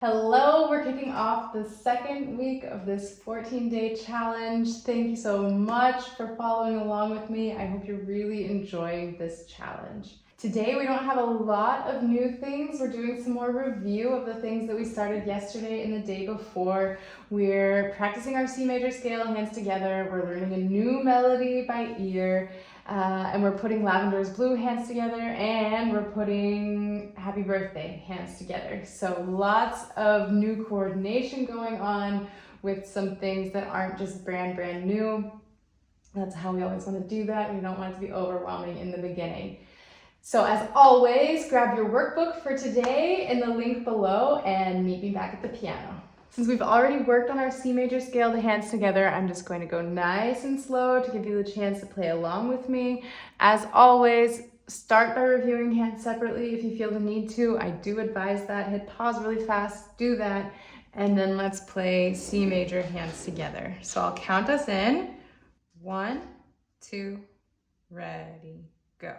Hello, we're kicking off the second week of this 14-day challenge. Thank you so much for following along with me. I hope you're really enjoying this challenge. Today we don't have a lot of new things. We're doing some more review of the things that we started yesterday and the day before. We're practicing our C major scale, hands together. We're learning a new melody by ear. And we're putting Lavender's Blue hands together, and we're putting Happy Birthday hands together. So lots of new coordination going on with some things that aren't just brand new. That's how we always want to do that. We don't want it to be overwhelming in the beginning. So as always, grab your workbook for today in the link below and meet me back at the piano. Since we've already worked on our C major scale, the hands together, I'm just going to go nice and slow to give you the chance to play along with me. As always, start by reviewing hands separately if you feel the need to. I do advise that. Hit pause really fast, do that, and then let's play C major hands together. So I'll count us in. 1, 2, ready, go.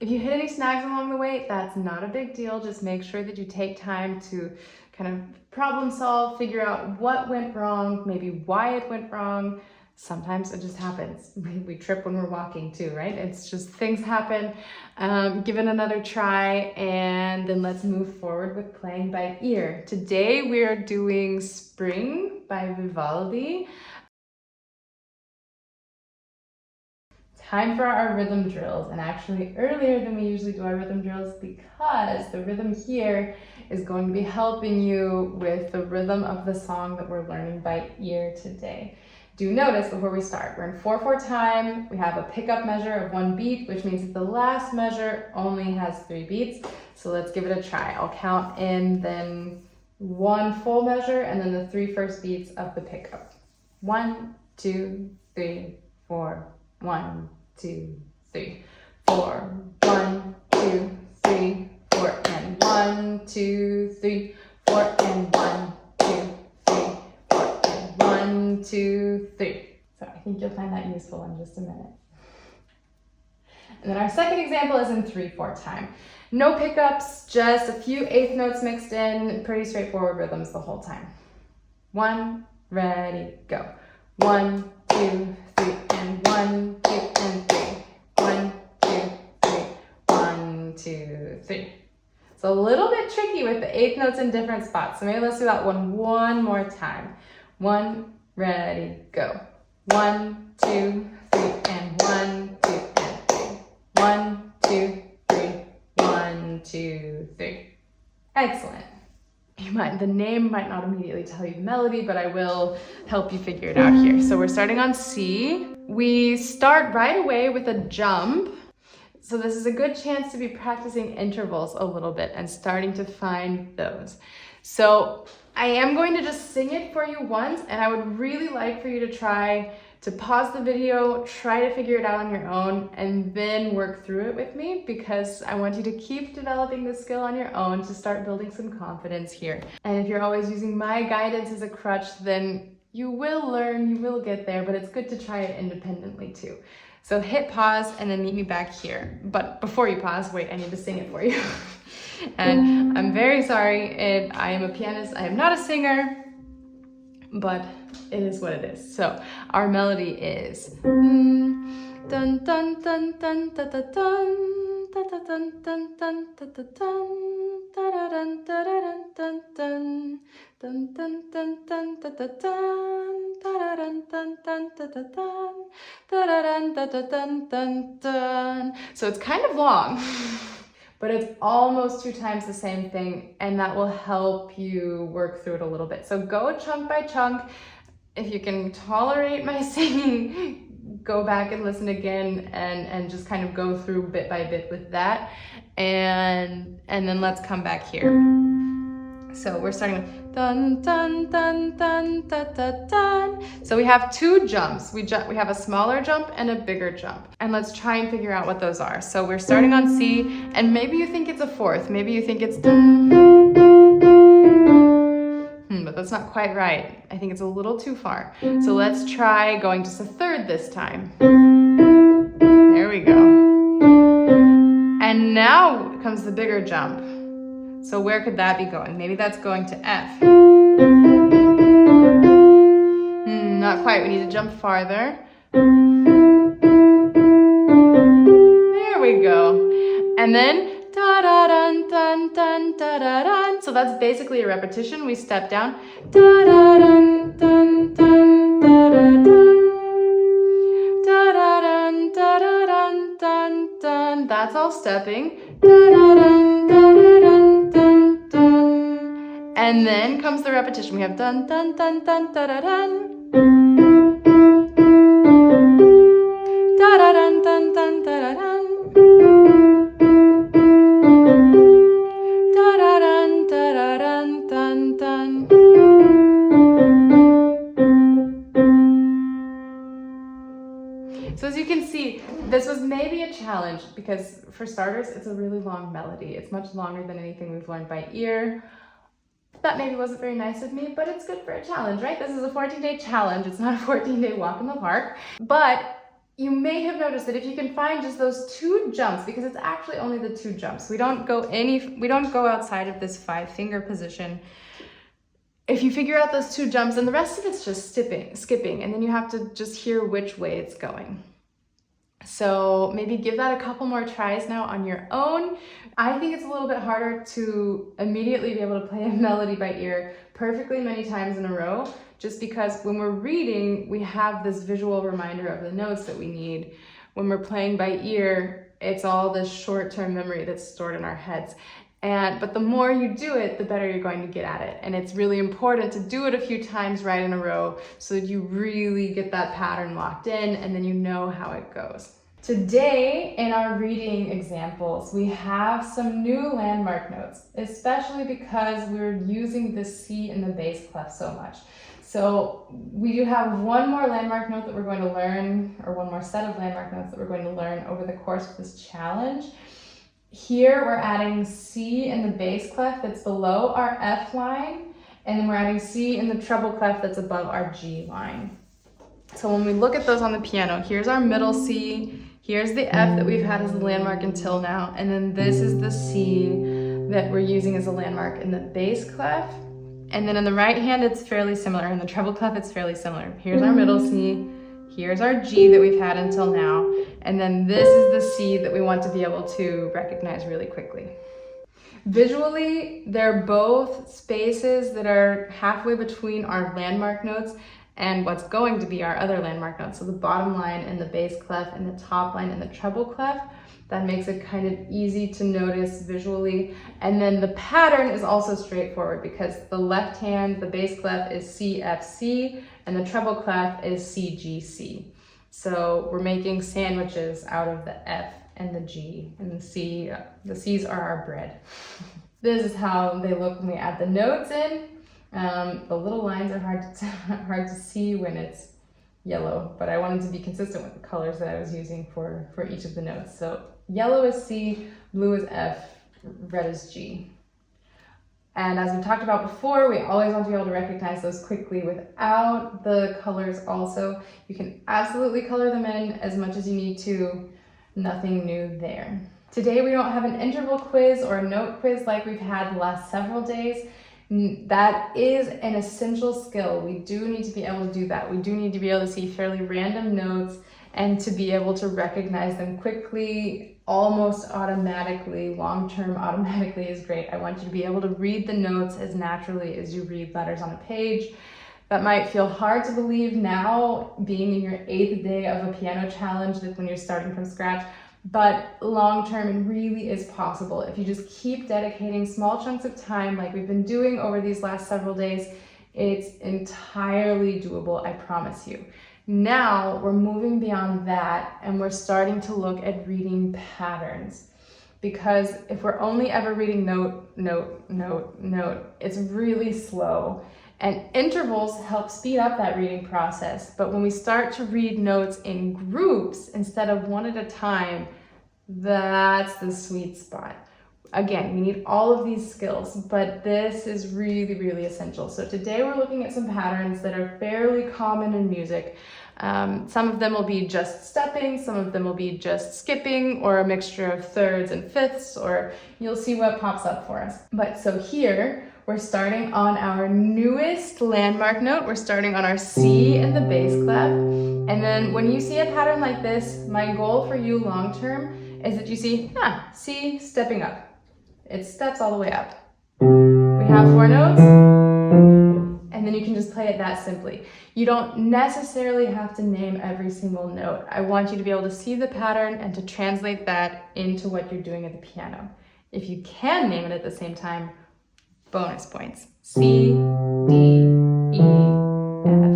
If you hit any snags along the way, that's not a big deal. Just make sure that you take time to kind of problem solve, figure out what went wrong, maybe why it went wrong. Sometimes it just happens. We trip when we're walking too, right? It's just things happen. Give it another try, and then let's move forward with playing by ear. Today we are doing Spring by Vivaldi. Time for our rhythm drills, and actually earlier than we usually do our rhythm drills because the rhythm here is going to be helping you with the rhythm of the song that we're learning by ear today. Do notice before we start, we're in 4/4 time. We have a pickup measure of 1 beat, which means that the last measure only has 3 beats. So let's give it a try. I'll count in then 1 full measure and then the 3 first beats of the pickup. 1, 2, 3, 4. 1, 2, 3, 4. 1, 2, 3, 4, and 1, 2, 3, 4, and 1, 2, 3, 4, and 1, 2, 3. So I think you'll find that useful in just a minute. And then our second example is in 3/4 time. No pickups, just a few eighth notes mixed in, pretty straightforward rhythms the whole time. 1, ready, go. 1, 2, 3, and 1, 2, and 3. 1, 2, 3, 1, 2, 3. It's a little bit tricky with the eighth notes in different spots, so maybe let's do that one more time. 1, ready, go. 1, 2, 3, and 1, 2, and 3. 1, 2, 3, 1, 2, 3. Excellent. The name might not immediately tell you the melody, but I will help you figure it out here. So we're starting on C. We start right away with a jump. So this is a good chance to be practicing intervals a little bit and starting to find those. So I am going to just sing it for you once, and I would really like for you to try to pause the video, try to figure it out on your own, and then work through it with me, because I want you to keep developing this skill on your own to start building some confidence here. And if you're always using my guidance as a crutch, then you will learn, you will get there, but it's good to try it independently too. So hit pause and then meet me back here. But before you pause, wait, I need to sing it for you. And I'm very sorry, I am a pianist, I am not a singer, but it is what it is. So our melody is dun dun dun dun dun dun dun dun dun dun dun dun dun dun dun dun dun dun. So it's kind of long, but it's almost 2 times the same thing, and that will help you work through it a little bit. So go chunk by chunk. If you can tolerate my singing, go back and listen again and just kind of go through bit by bit with that. And then let's come back here. So we're starting with dun, dun, dun, dun, dun, dun, dun. So we have two jumps. We have a smaller jump and a bigger jump. And let's try and figure out what those are. So we're starting on C, and maybe you think it's a fourth. Maybe you think it's dun. But that's not quite right. I think it's a little too far. So let's try going just a third this time. There we go. And now comes the bigger jump. So where could that be going? Maybe that's going to F. Not quite, we need to jump farther. There we go. And then da-da-dun, dun, dun, da-da-dun. So that's basically a repetition. We step down. Da-da-dun, dun, dun, da-da-dun. Da-da-dun, da-da-dun, dun, dun. That's all stepping. Da-da-dun, da-da-dun, dun, dun. And then comes the repetition. We have dun, dun, dun, dun, da-da-dun. Da-da-dun, dun, dun, da-da-dun. Da-da-dun, da-da-dun, dun, dun. So as you can see, this was maybe a challenge because for starters, it's a really long melody. It's much longer than anything we've learned by ear. That maybe wasn't very nice of me, but it's good for a challenge, right? This is a 14-day challenge. It's not a 14-day walk in the park. But you may have noticed that if you can find just those two jumps, because it's actually only the two jumps. We don't go outside of this 5-finger position. If you figure out those two jumps, and the rest of it's just skipping, and then you have to just hear which way it's going. So maybe give that a couple more tries now on your own. I think it's a little bit harder to immediately be able to play a melody by ear perfectly many times in a row, just because when we're reading, we have this visual reminder of the notes that we need. When we're playing by ear, it's all this short-term memory that's stored in our heads. But the more you do it, the better you're going to get at it. And it's really important to do it a few times right in a row so that you really get that pattern locked in and then you know how it goes. Today, in our reading examples, we have some new landmark notes, especially because we're using the C in the bass clef so much. So we do have one more landmark note that we're going to learn, or one more set of landmark notes that we're going to learn over the course of this challenge. Here we're adding C in the bass clef that's below our F line, and then we're adding C in the treble clef that's above our G line. So when we look at those on the piano, here's our middle C, here's the F that we've had as a landmark until now, and then this is the C that we're using as a landmark in the bass clef. And then in the right hand, it's fairly similar. In the treble clef, it's fairly similar. Here's our middle C, here's our G that we've had until now, and then this is the C that we want to be able to recognize really quickly. Visually, they're both spaces that are halfway between our landmark notes and what's going to be our other landmark notes. So the bottom line in the bass clef and the top line in the treble clef. That makes it kind of easy to notice visually. And then the pattern is also straightforward because the left hand, the bass clef is C, F, C, and the treble clef is C, G, C. So we're making sandwiches out of the F and the G, and the C. The C's are our bread. This is how they look when we add the notes in. The little lines are hard to see when it's yellow, but I wanted to be consistent with the colors that I was using for each of the notes. So yellow is C, blue is F, red is G. And as we talked about before, we always want to be able to recognize those quickly without the colors also. You can absolutely color them in as much as you need to. Nothing new there. Today we don't have an interval quiz or a note quiz like we've had the last several days. That is an essential skill. We do need to be able to do that. We do need to be able to see fairly random notes and to be able to recognize them quickly, almost automatically. Long-term automatically is great. I want you to be able to read the notes as naturally as you read letters on a page. That might feel hard to believe now, being in your 8th day of a piano challenge, that when you're starting from scratch, but long-term it really is possible. If you just keep dedicating small chunks of time like we've been doing over these last several days, it's entirely doable, I promise you. Now we're moving beyond that and we're starting to look at reading patterns. because if we're only ever reading note, note, note, note, it's really slow. And intervals help speed up that reading process. But when we start to read notes in groups instead of one at a time, that's the sweet spot. Again, we need all of these skills, but this is really, really essential. So today we're looking at some patterns that are fairly common in music. Some of them will be just stepping, some of them will be just skipping, or a mixture of thirds and fifths, or you'll see what pops up for us. But so here, we're starting on our newest landmark note. We're starting on our C in the bass clef. And then when you see a pattern like this, my goal for you long term is that you see, C stepping up. It steps all the way up. We have 4 notes, and then you can just play it that simply. You don't necessarily have to name every single note. I want you to be able to see the pattern and to translate that into what you're doing at the piano. If you can name it at the same time, bonus points. C, D, E, F.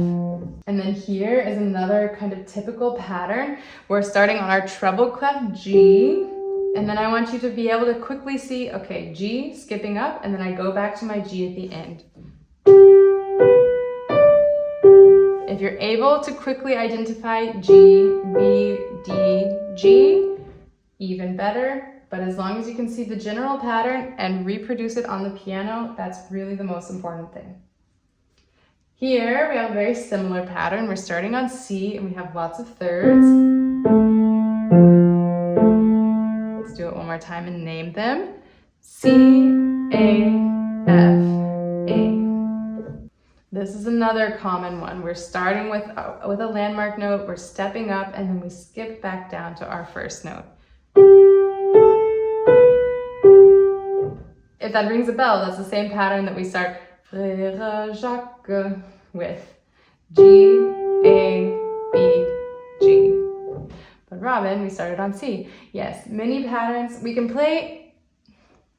And then here is another kind of typical pattern. We're starting on our treble clef G, and then I want you to be able to quickly see, okay, G, skipping up, and then I go back to my G at the end. If you're able to quickly identify G, B, D, G, even better. But as long as you can see the general pattern and reproduce it on the piano, that's really the most important thing. Here we have a very similar pattern. We're starting on C and we have lots of thirds. Let's do it one more time and name them. C, A, F, A. This is another common one. We're starting with a landmark note, we're stepping up, and then we skip back down to our first note. If that rings a bell, that's the same pattern that we start Frère Jacques with. G, A, B, G. But Robin, we started on C. Yes, many patterns. We can play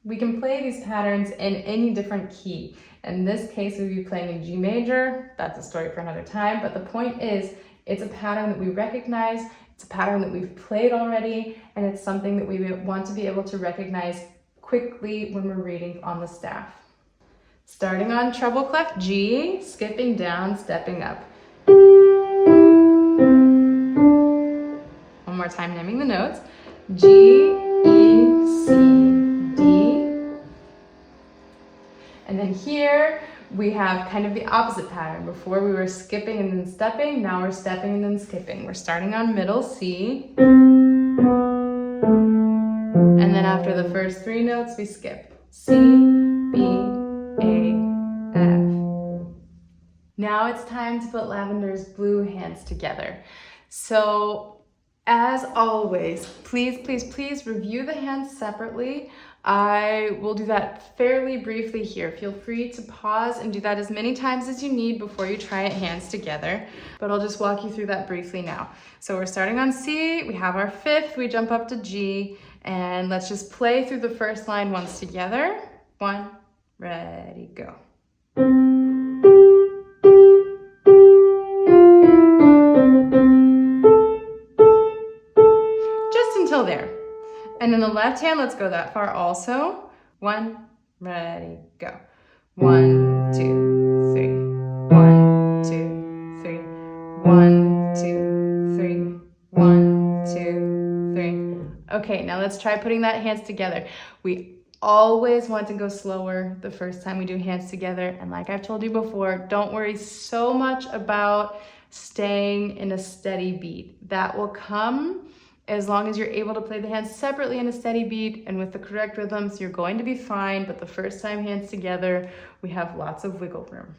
these patterns in any different key. In this case, we'd be playing in G major. That's a story for another time. But the point is, it's a pattern that we recognize. It's a pattern that we've played already, and it's something that we want to be able to recognize quickly when we're reading on the staff. Starting on treble clef G, skipping down, stepping up. One more time, naming the notes. G, E, C, D. And then here we have kind of the opposite pattern. Before we were skipping and then stepping, now we're stepping and then skipping. We're starting on middle C. And then after the first 3 notes, we skip. C, B, A, F. Now it's time to put Lavender's blue hands together. So as always, please, please, please review the hands separately. I will do that fairly briefly here. Feel free to pause and do that as many times as you need before you try it hands together, but I'll just walk you through that briefly now. So we're starting on C, we have our 5th, we jump up to G, and let's just play through the first line once together. 1, ready, go. Just until there. And in the left hand, let's go that far also. 1, ready, go. 1, 2, 3. 1, 2, 3. 1, 2, 3. 1, 2, 3. Okay, now let's try putting that hands together. We always want to go slower the first time we do hands together. And like I've told you before, don't worry so much about staying in a steady beat. That will come as long as you're able to play the hands separately in a steady beat and with the correct rhythms, you're going to be fine. But the first time hands together, we have lots of wiggle room.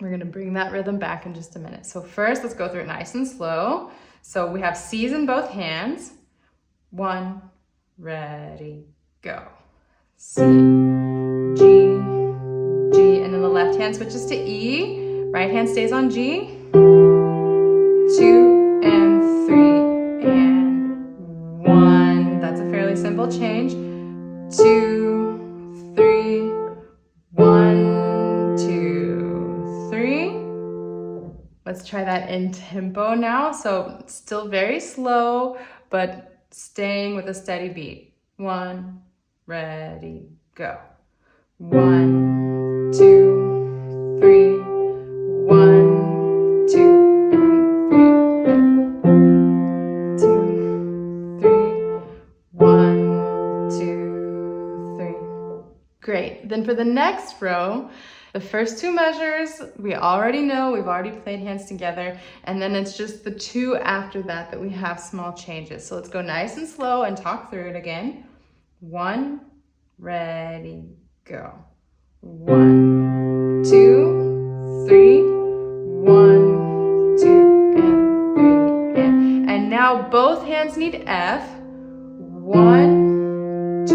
We're gonna bring that rhythm back in just a minute. So first, let's go through it nice and slow. So we have C's in both hands. 1, ready, go. C, G, G, and then the left hand switches to E. Right hand stays on G. 2 and 3 and 1. That's a fairly simple change. 2, 3, 1, 2, 3. Let's try that in tempo now. So still very slow, but staying with a steady beat. 1, ready, go. 1, 2, 3, 1, 2, and 3, 2, 3, 1, 2, 3. Great. Then for the next row, the first two measures we already know, we've already played hands together, and then it's just the two after that that we have small changes. So let's go nice and slow and talk through it again. 1, ready, go. 1, 2, 3, 1, 2, and 3, and now both hands need F. 1, 2,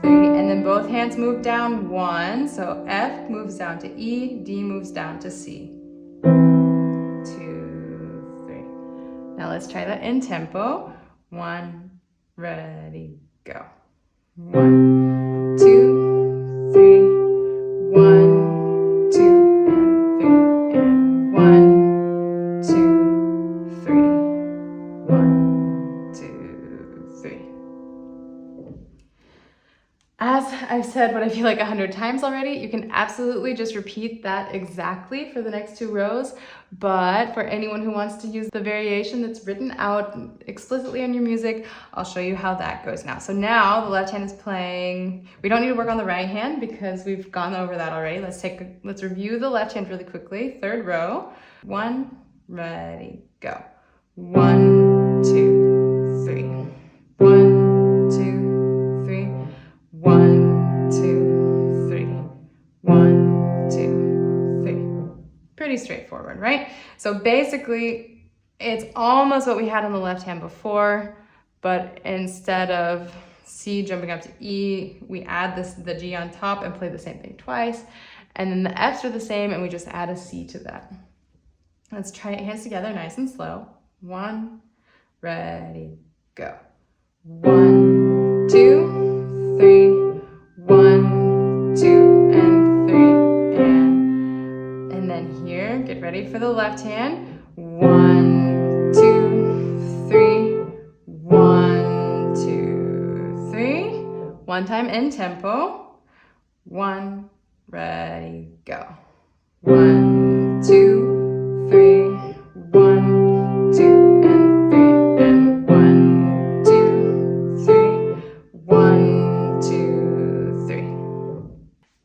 3, and then both hands move down 1. So F moves down to E, D moves down to C. 2, 3. Now let's try that in tempo. 1, ready, go. 1, 2, 3, 1, 2, and 3, and 1, 2, 3, 1, 2, 3. As I've said what I feel like 100 times already, you can absolutely just repeat that exactly for the next two rows. But for anyone who wants to use the variation that's written out explicitly on your music, I'll show you how that goes now. So now the left hand is playing. We don't need to work on the right hand because we've gone over that already. Let's review the left hand really quickly. Third row. 1, ready, go. 1, 2, 3. 1, 2, 3. 1, 2, 3. 1, 2, 3. Pretty straightforward, right? So basically, it's almost what we had on the left hand before, but instead of C jumping up to E, we add the G on top and play the same thing twice. And then the F's are the same, and we just add a C to that. Let's try it hands together, nice and slow. 1, ready, go. 1, 2, 3, 1, 2, and 3, and then here, get ready for the left hand. 1, 2, 3, 1, 2, 3. One time in tempo. 1, ready, go. 1, 2, 3, 1, 2, and 3, and 1, 2, 3, 1, 2, 3.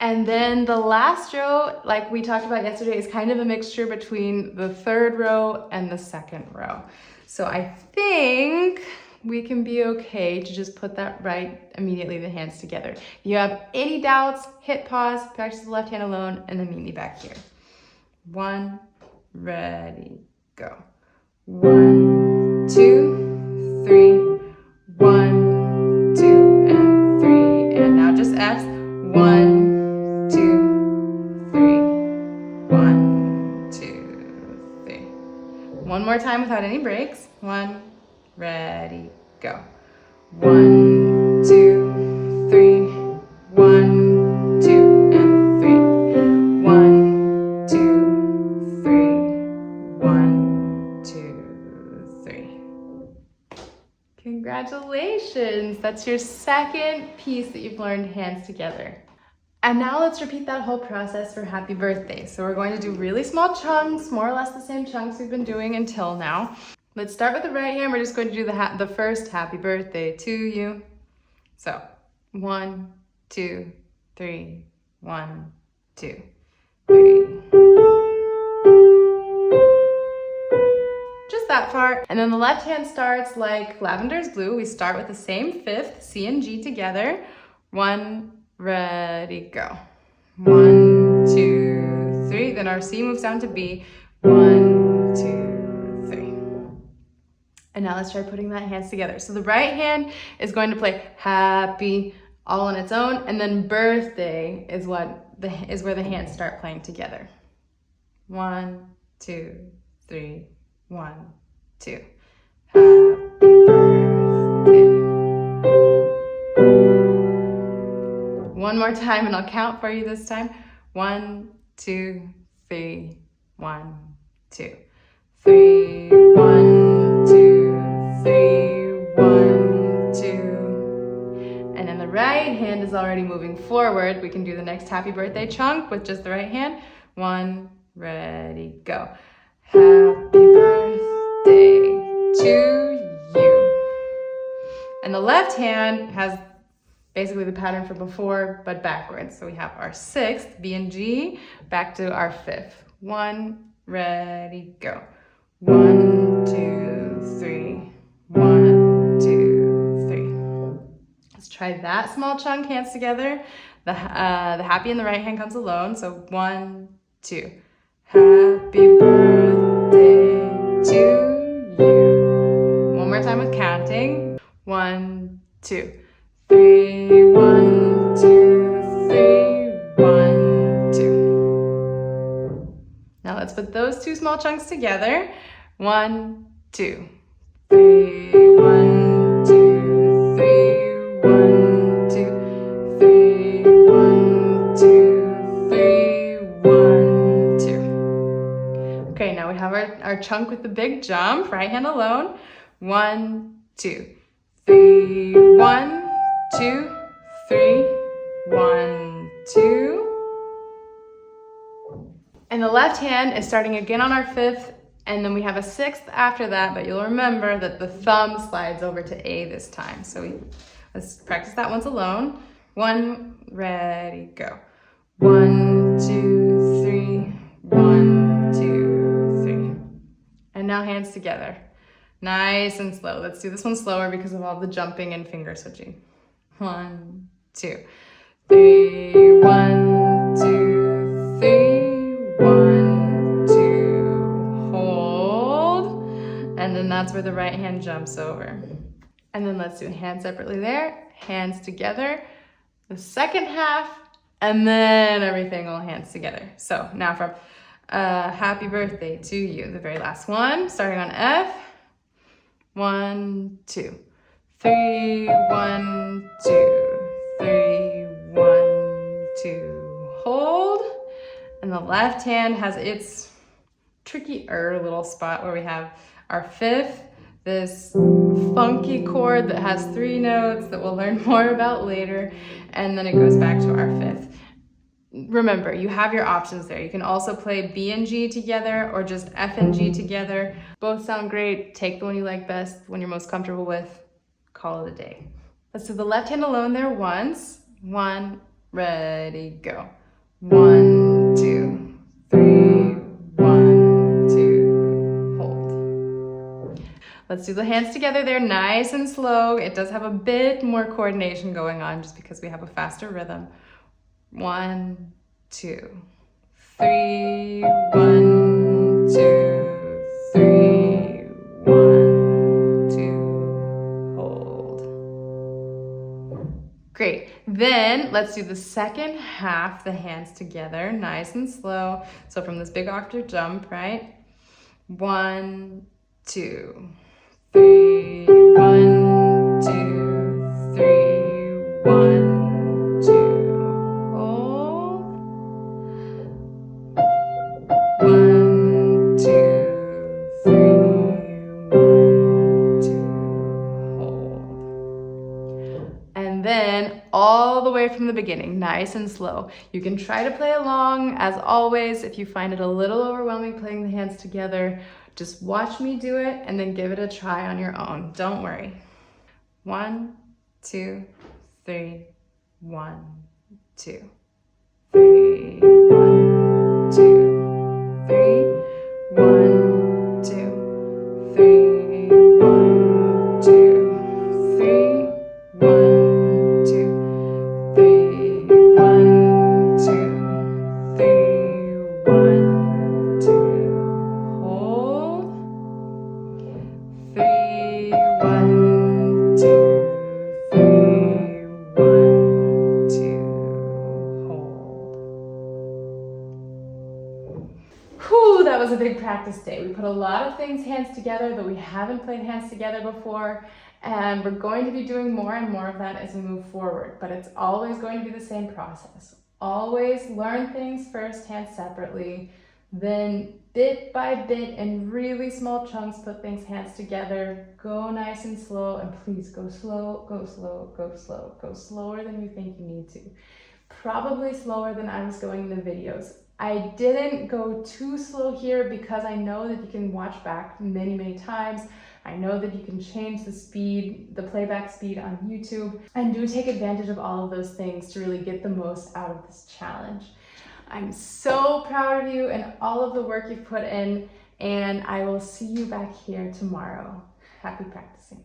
And then the last row, like we talked about yesterday, is kind of a mixture between the third row and the second row. So I think we can be okay to just put that right immediately, the hands together. If you have any doubts, hit pause, practice the left hand alone, and then meet me back here. 1, ready, go. 1, 2, 3, 1, 2, and 3, and now just F's. 1, 2, 3, 1, 2, 3. One more time without any breaks. 1, ready, go. 1, 2, 3, 1, 2, and 3. 1, 2, 3, 1, 2, 3. Congratulations! That's your second piece that you've learned hands together. And now let's repeat that whole process for happy birthday. So we're going to do really small chunks, more or less the same chunks we've been doing until now. Let's start with the right hand. We're just going to do the first happy birthday to you. So 1, 2, 3, 1, 2, 3. Just that far. And then the left hand starts like Lavender's Blue. We start with the same fifth, C and G together. 1, ready, go. 1, 2, 3. Then our C moves down to B. 1, 2, 3. And now let's try putting that hands together. So the right hand is going to play happy all on its own, and then birthday is where the hands start playing together. 1, 2, 3, 1, 2. Happy birthday. One more time, and I'll count for you this time. 1, 2, 3, 1, 2, 3, 1, 2, 3, 1, 2, right hand is already moving forward, we can do the next happy birthday chunk with just the right hand. 1, ready, go. Happy birthday to you. And the left hand has basically the pattern from before, but backwards. So we have our 6th, B and G, back to our 5th. 1, ready, go. 1, 2, 3. 1, 2, 3. Let's try that small chunk, hands together. The happy in the right hand comes alone. So 1, 2. Happy birthday to you. One more time with counting. 1, 2, 3. 1, 2, 3. 1, 2. Now let's put those two small chunks together. 1, 2, 3. 1, 2, 3. 1, 2, 3. 1, 2, 3. 1, 2. Okay, now we have our chunk with the big jump. Right hand alone. 1, 2, 3. 1, 2, 3. 1, 2. And the left hand is starting again on our 5th, and then we have a 6th after that, but you'll remember that the thumb slides over to A this time. So let's practice that once alone. 1, ready, go. 1, 2, 3. 1, 2, 3. And now hands together. Nice and slow. Let's do this one slower because of all the jumping and finger switching. 1, 2, 3. 1, 2, 3. 1, 2. Hold. And then that's where the right hand jumps over. And then let's do hands separately there, hands together, the second half, and then everything all hands together. So now from happy birthday to you, the very last one, starting on F. 1, 2, 3. 1, 2, 3. 1, 2. Hold. And the left hand has its trickier little spot where we have our 5th, this funky chord that has 3 notes that we'll learn more about later, and then it goes back to our 5th. Remember, you have your options there. You can also play B and G together or just F and G together. Both sound great. Take the one you like best, one you're most comfortable with. Call it a day. Let's do the left hand alone there once. 1, ready, go. 1, 2, 3. 1, 2, hold. Let's do the hands together there, nice and slow. It does have a bit more coordination going on just because we have a faster rhythm. 1, 2, 3. 1, 2, 3. 1, 2, hold. Great. Then let's do the second half, the hands together, nice and slow. So from this big octave jump, right? 1, 2, 3. 1, 2, 3. 1, 2. 1, 2, 3. 1, 2, hold. And then all the way from the beginning, nice and slow. You can try to play along. As always, if you find it a little overwhelming playing the hands together, just watch me do it and then give it a try on your own. Don't worry. 1, 2, 3. 1, 2, 3. 1, 2. 3. 1, 2, 3. 1, 2, 3. 1, 2, 3. 1, 2, 3. 1, 2. Hold. 3. 1, 2, 3. 1, 2. Hold. Whew, that was a big practice day. We put a lot of things hands together that we haven't played hands together before, and we're going to be doing more and more of that as we move forward, but it's always going to be the same process. Always learn things first, hands separately, Then bit by bit in really small chunks, put things hands together, go nice and slow, and please go slow, go slow, go slow, go slower than you think you need to. Probably slower than I was going in the videos. I didn't go too slow here because I know that you can watch back many times. I know that you can change the speed, the playback speed on YouTube, and do take advantage of all of those things to really get the most out of this challenge. I'm so proud of you and all of the work you've put in, and I will see you back here tomorrow. Happy practicing.